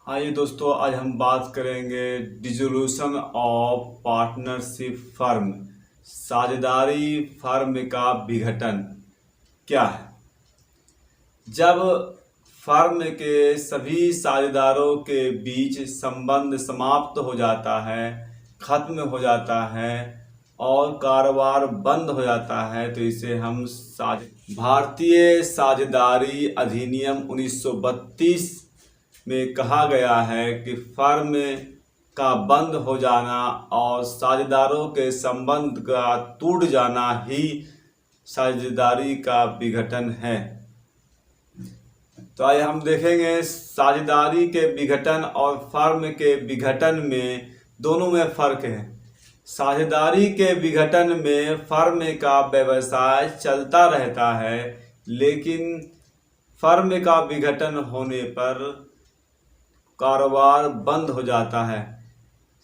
आइए दोस्तों, आज हम बात करेंगे डिसोल्यूशन ऑफ पार्टनरशिप फर्म। साझेदारी फर्म का विघटन क्या है? जब फर्म के सभी साझेदारों के बीच संबंध समाप्त हो जाता है, खत्म हो जाता है और कारोबार बंद हो जाता है तो इसे हम भारतीय साझेदारी अधिनियम 1932 में कहा गया है कि फर्म का बंद हो जाना और साझेदारों के संबंध का टूट जाना ही साझेदारी का विघटन है। तो आइए हम देखेंगे साझेदारी के विघटन और फर्म के विघटन में दोनों में फर्क है। साझेदारी के विघटन में फर्म का व्यवसाय चलता रहता है, लेकिन फर्म का विघटन होने पर कारोबार बंद हो जाता है।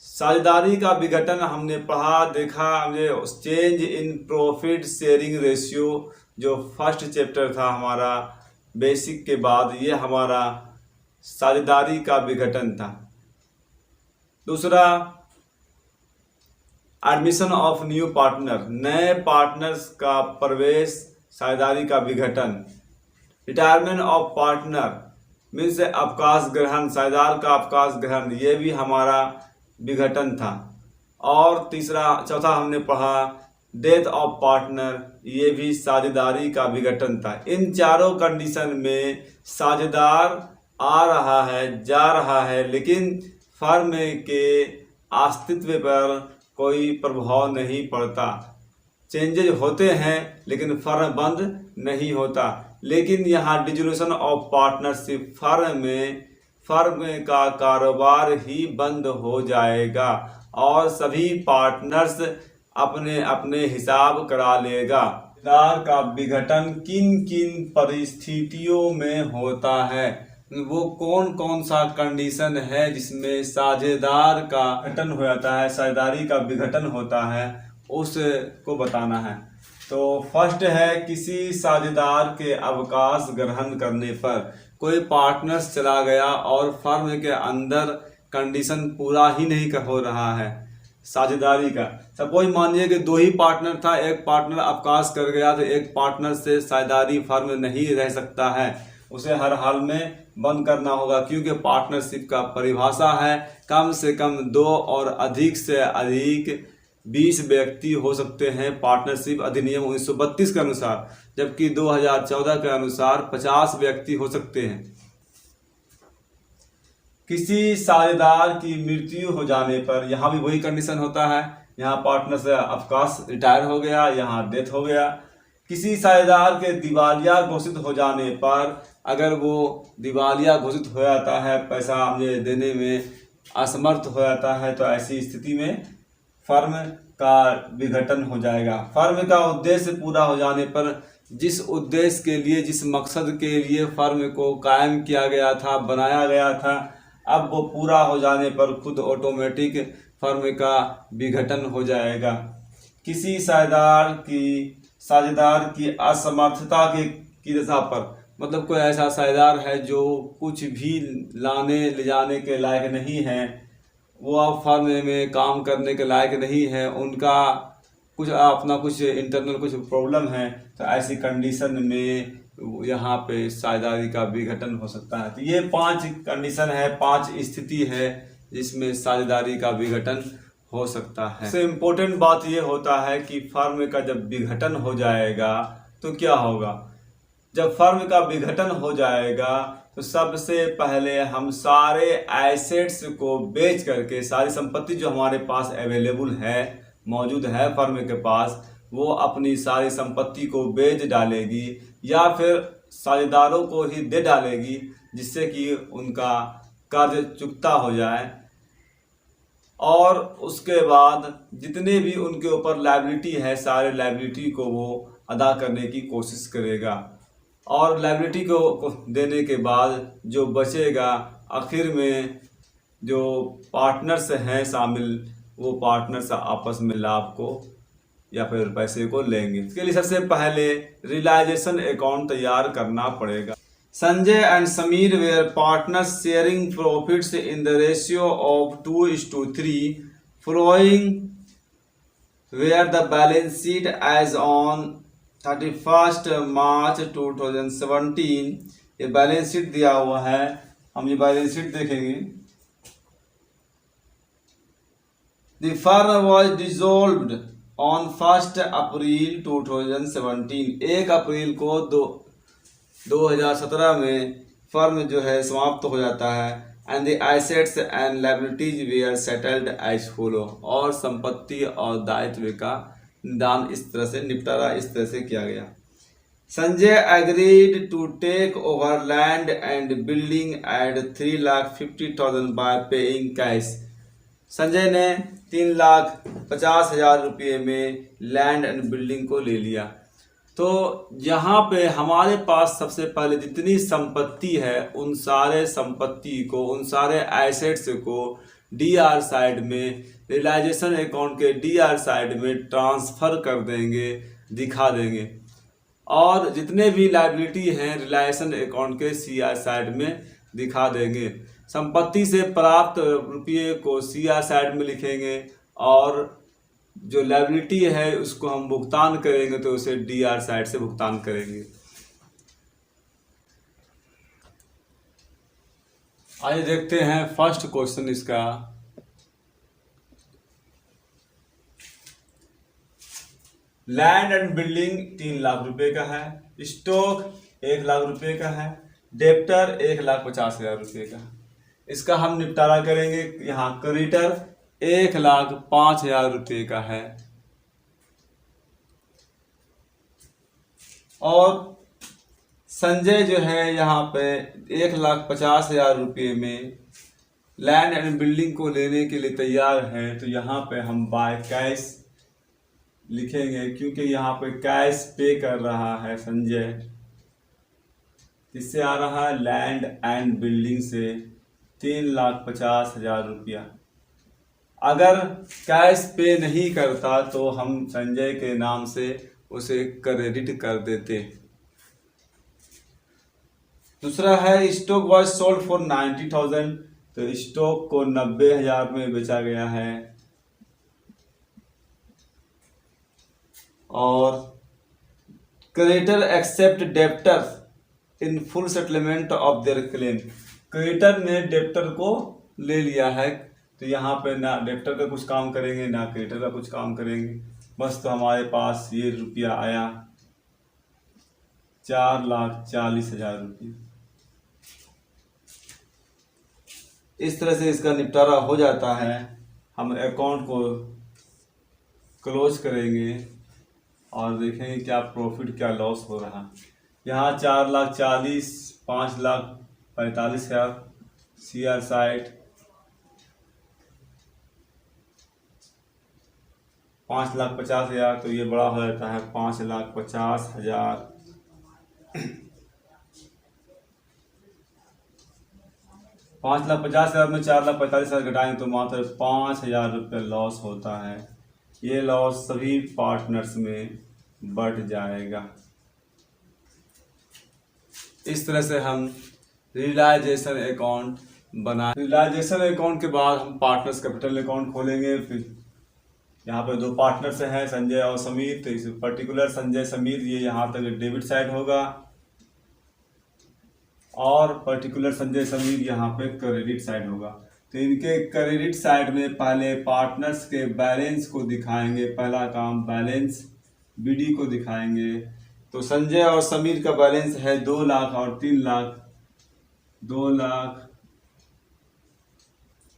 साझेदारी का विघटन हमने पढ़ा देखा, हमने change in profit sharing ratio जो फर्स्ट चैप्टर था हमारा बेसिक के बाद, ये हमारा साझेदारी का विघटन था। दूसरा, एडमिशन ऑफ न्यू पार्टनर, नए पार्टनर्स का प्रवेश, साझेदारी का विघटन। रिटायरमेंट ऑफ पार्टनर मीन्स अवकाश ग्रहण, साझेदार का अवकाश ग्रहण, ये भी हमारा विघटन था। और चौथा हमने पढ़ा डेथ ऑफ पार्टनर, ये भी साझेदारी का विघटन था। इन चारों कंडीशन में साझेदार आ रहा है, जा रहा है, लेकिन फर्म के अस्तित्व पर कोई प्रभाव नहीं पड़ता। चेंजेज होते हैं लेकिन फर्म बंद नहीं होता। लेकिन यहाँ डिसोल्यूशन ऑफ पार्टनरशिप फर्म का कारोबार ही बंद हो जाएगा और सभी पार्टनर्स अपने अपने हिसाब करा लेगा। साझेदार का विघटन किन किन परिस्थितियों में होता है, वो कौन कौन सा कंडीशन है जिसमें साझेदार का विघटन हो जाता है, साझेदारी का विघटन होता है, उसको बताना है। तो फर्स्ट है, किसी साझेदार के अवकाश ग्रहण करने पर कोई पार्टनर्स चला गया और फर्म के अंदर कंडीशन पूरा ही नहीं हो रहा है साझेदारी का। सपोज मानिए कि दो ही पार्टनर था, एक पार्टनर अवकाश कर गया तो एक पार्टनर से साझेदारी फर्म नहीं रह सकता है, उसे हर हाल में बंद करना होगा, क्योंकि पार्टनरशिप का परिभाषा है कम से कम 2 और अधिक से अधिक 20 व्यक्ति हो सकते हैं पार्टनरशिप अधिनियम 1932 के अनुसार, जबकि 2014 के अनुसार 50 व्यक्ति हो सकते हैं। किसी साझेदार की मृत्यु हो जाने पर, यहाँ भी वही कंडीशन होता है, यहाँ पार्टनर से अवकाश रिटायर हो गया, यहाँ डेथ हो गया। किसी साझेदार के दिवालिया घोषित हो जाने पर, अगर वो दिवालिया घोषित हो जाता है, पैसा हमें देने में असमर्थ हो जाता है, तो ऐसी स्थिति में फर्म का विघटन हो जाएगा। फर्म का उद्देश्य पूरा हो जाने पर, जिस उद्देश्य के लिए, जिस मकसद के लिए फर्म को कायम किया गया था, बनाया गया था, अब वो पूरा हो जाने पर खुद ऑटोमेटिक फर्म का विघटन हो जाएगा। किसी साझेदार की असमर्थता की दशा पर, मतलब कोई ऐसा साझेदार है जो कुछ भी लाने ले जाने के लायक नहीं है, वो अब फर्म में काम करने के लायक नहीं है, उनका कुछ इंटरनल कुछ प्रॉब्लम है, तो ऐसी कंडीशन में यहाँ पे साझेदारी का विघटन हो सकता है। तो ये 5 कंडीशन है, 5 स्थिति है जिसमें साझेदारी का विघटन हो सकता है। सबसे इम्पोर्टेंट बात ये होता है कि फर्म का जब विघटन हो जाएगा तो क्या होगा। जब फर्म का विघटन हो जाएगा तो सबसे पहले हम सारे एसेट्स को बेच करके, सारी संपत्ति जो हमारे पास अवेलेबल है, मौजूद है फर्म के पास, वो अपनी सारी संपत्ति को बेच डालेगी या फिर साझेदारों को ही दे डालेगी, जिससे कि उनका कर्ज चुकता हो जाए। और उसके बाद जितने भी उनके ऊपर लायबिलिटी है, सारे लायबिलिटी को वो अदा करने की कोशिश करेगा। और लायबिलिटी को देने के बाद जो बचेगा, आखिर में जो पार्टनर्स हैं शामिल, वो पार्टनर्स आपस में लाभ को या फिर पैसे को लेंगे। इसके लिए सबसे पहले रियलाइजेशन अकाउंट तैयार करना पड़ेगा। Sanjay and Sameer were partners sharing profits in the ratio of 2:3. Following where the balance sheet as on 31st March 2017, ये बैलेंस शीट दिया हुआ है, हम ये बैलेंस शीट देखेंगे। The firm was dissolved on 1st April 2017. 1 अप्रैल को 2017 में firm जो है समाप्त हो जाता है। And the assets and liabilities were settled as follow, और संपत्ति और दायित्व का निदान इस तरह से, निपटारा इस तरह से किया गया। Sanjay agreed to take over land and building at 3,50,000 by paying cash. Sanjay ने 3,50,000 रुपये में लैंड एंड बिल्डिंग को ले लिया। तो यहाँ पे हमारे पास सबसे पहले जितनी संपत्ति है उन सारे संपत्ति को, उन सारे एसेट्स को डीआर साइड में, रियलाइजेशन अकाउंट के डीआर साइड में ट्रांसफ़र कर देंगे, दिखा देंगे। और जितने भी लायबिलिटी हैं रियलाइजेशन अकाउंट के सीआर साइड में दिखा देंगे। संपत्ति से प्राप्त रुपये को सीआर साइड में लिखेंगे, और जो लायबिलिटी है उसको हम भुगतान करेंगे तो उसे डीआर साइड से भुगतान करेंगे। आइए देखते हैं फर्स्ट क्वेश्चन इसका। लैंड एंड बिल्डिंग 3 लाख रुपए का है, स्टॉक 1 लाख रुपए का है, डेप्टर 1,50,000 रुपये का है। इसका हम निपटारा करेंगे। यहाँ क्रेडिटर 1,05,000 रुपये का है, और संजय जो है यहाँ पे 1,50,000 रुपये में लैंड एंड बिल्डिंग को लेने के लिए तैयार है। तो यहाँ पे हम बाय कैश लिखेंगे, क्योंकि यहाँ पे कैश पे कर रहा है संजय। इससे आ रहा है लैंड एंड बिल्डिंग से 3,50,000 रुपया। अगर कैश पे नहीं करता तो हम संजय के नाम से उसे क्रेडिट कर देते। दूसरा है स्टॉक वॉज सोल्ड फॉर 90,000। तो स्टॉक को 90,000 में बेचा गया है, और creditor accept debtors in full settlement of their claim. Creditor ने डेप्टर को ले लिया है, तो यहाँ पे ना डेप्टर का कुछ काम करेंगे ना क्रेडिटर का कुछ काम करेंगे। बस तो हमारे पास ये रुपया आया 4,40,000 रुपये। इस तरह से इसका निपटारा हो जाता है। हम अकाउंट को क्लोज करेंगे और देखेंगे क्या प्रॉफिट क्या लॉस हो रहा। यहाँ 4,40,000, 5,45,000 सीआर साइड, 5,50,000, तो ये बड़ा हो जाता है 5,50,000। 5,50,000 में 4,45,000 घटाएंगे तो मात्र 5,000 रुपये लॉस होता है। ये लॉस सभी पार्टनर्स में बढ़ जाएगा। इस तरह से हम रियलाइजेशन अकाउंट बनाए। रियलाइजेशन अकाउंट के बाद हम पार्टनर्स कैपिटल अकाउंट खोलेंगे। फिर यहाँ पे 2 पार्टनर्स हैं, संजय और समीर। तो इस पर्टिकुलर संजय समीर ये यहाँ तक डेबिट साइड होगा, और पर्टिकुलर संजय समीर यहाँ पे क्रेडिट साइड होगा। तो इनके क्रेडिट साइड में पहले पार्टनर्स के बैलेंस को दिखाएंगे। पहला काम बैलेंस बीडी को दिखाएंगे। तो संजय और समीर का बैलेंस है 2 लाख और 3 लाख। 2 लाख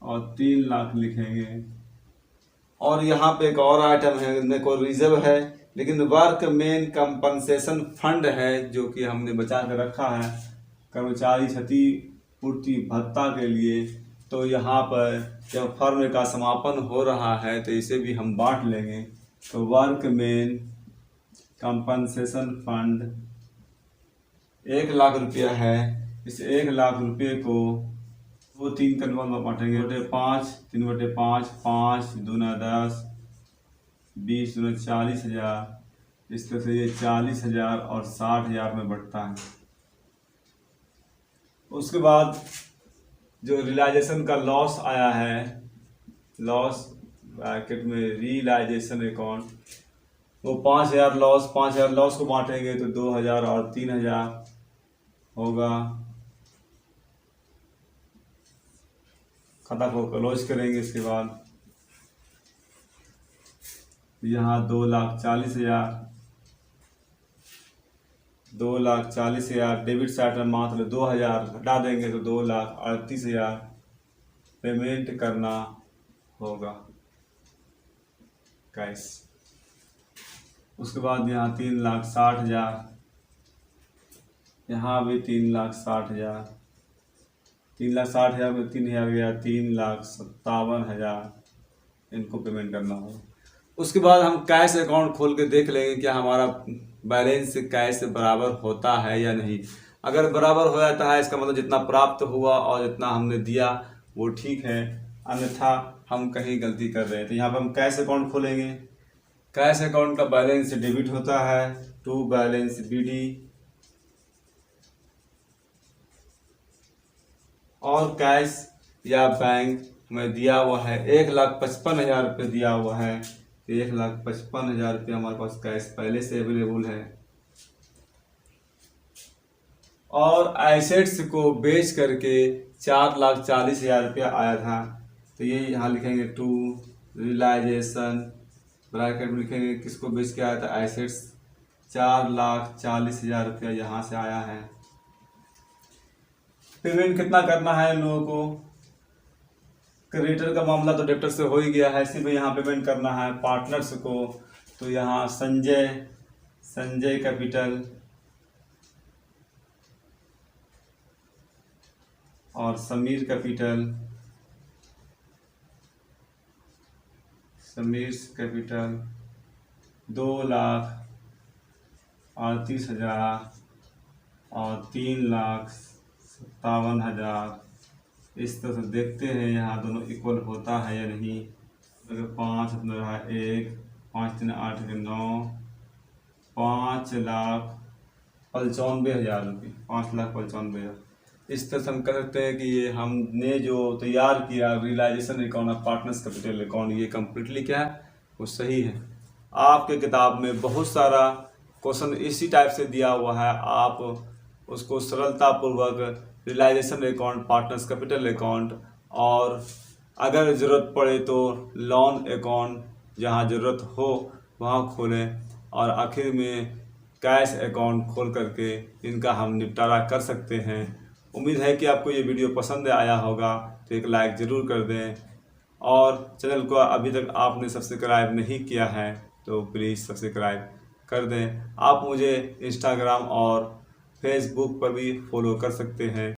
और 3 लाख लिखेंगे। और यहाँ पे एक और आइटम है, इनमें कोई रिजर्व है लेकिन वर्क मेन कंपनसेशन फंड है जो कि हमने बचा कर रखा है कर्मचारी क्षतिपूर्ति भत्ता के लिए। तो यहाँ पर जब फर्म का समापन हो रहा है तो इसे भी हम बांट लेंगे। तो work main compensation fund 1 lakh रुपया है। इस 1 लाख रुपये को वो 3 कलमों में बांटेंगे। 5, 3/5, 5 दूना 10, 20 दूना 40,000। इस तरह से ये 40,000 और 60,000 में बढ़ता है। उसके बाद जो रियलाइजेशन का लॉस आया है, लॉस ब्रैकेट में रियलाइजेशन अकाउंट, वो 5,000 लॉस को बांटेंगे तो 2,000 और 3,000 होगा। खाता को क्लोज करेंगे। इसके बाद यहाँ 2,40,000 डेबिट साइड में मात्र 2,000 हटा देंगे तो 2,38,000 पेमेंट करना होगा कैश। उसके बाद यहाँ 3,60,000, यहाँ भी 3,60,000, 3,60,000 में 3,000 गया, 3,57,000 इनको पेमेंट करना होगा। उसके बाद हम कैश अकाउंट खोल के देख लेंगे क्या हमारा बैलेंस कैश बराबर होता है या नहीं। अगर बराबर हो जाता है इसका मतलब जितना प्राप्त हुआ और जितना हमने दिया वो ठीक है, अन्यथा हम कहीं गलती कर रहे हैं। तो यहाँ पर हम कैश अकाउंट खोलेंगे। कैश अकाउंट का बैलेंस डेबिट होता है टू बैलेंस BD, और कैश या बैंक में दिया हुआ है 1,55,000 रुपये दिया हुआ है। 1,55,000 रुपये हमारे पास कैश पहले से अवेलेबल है। और एसेट्स को बेच करके 4,40,000 रुपया आया था, तो ये यहाँ लिखेंगे टू रियलाइजेशन, ब्रैकेट में लिखेंगे किसको बेच के आया था, एसेट्स। 4,40,000 रुपया यहाँ से आया है। पेमेंट कितना करना है इन लोगों को। क्रेडिटर का मामला तो डेब्टर से हो ही गया है, इसी में यहाँ पेमेंट करना है पार्टनर्स को। तो यहाँ संजय कैपिटल और समीर कैपिटल 2,38,000 और 3,57,000। इस तरह से देखते हैं यहाँ दोनों इक्वल होता है या नहीं। अगर 5 अपना रहा 1, 5 3 8 के 9, 5,95,000 रुपये, 5,95,000। इस तरह से हम कह सकते हैं कि ये हमने जो तैयार किया realisation account of partners capital account, ये कम्प्लीटली क्या है, वो सही है। आपके किताब में बहुत सारा क्वेश्चन इसी टाइप से दिया हुआ है, आप उसको सरलतापूर्वक realisation account, partners capital account, और अगर ज़रूरत पड़े तो लोन अकाउंट जहाँ ज़रूरत हो वहाँ खोलें, और आखिर में कैश अकाउंट खोल करके इनका हम निपटारा कर सकते हैं। उम्मीद है कि आपको ये वीडियो पसंद आया होगा, तो एक लाइक ज़रूर कर दें, और चैनल को अभी तक आपने सब्सक्राइब नहीं किया है तो प्लीज़ सब्सक्राइब कर दें। आप मुझे इंस्टाग्राम और फेसबुक पर भी फॉलो कर सकते हैं।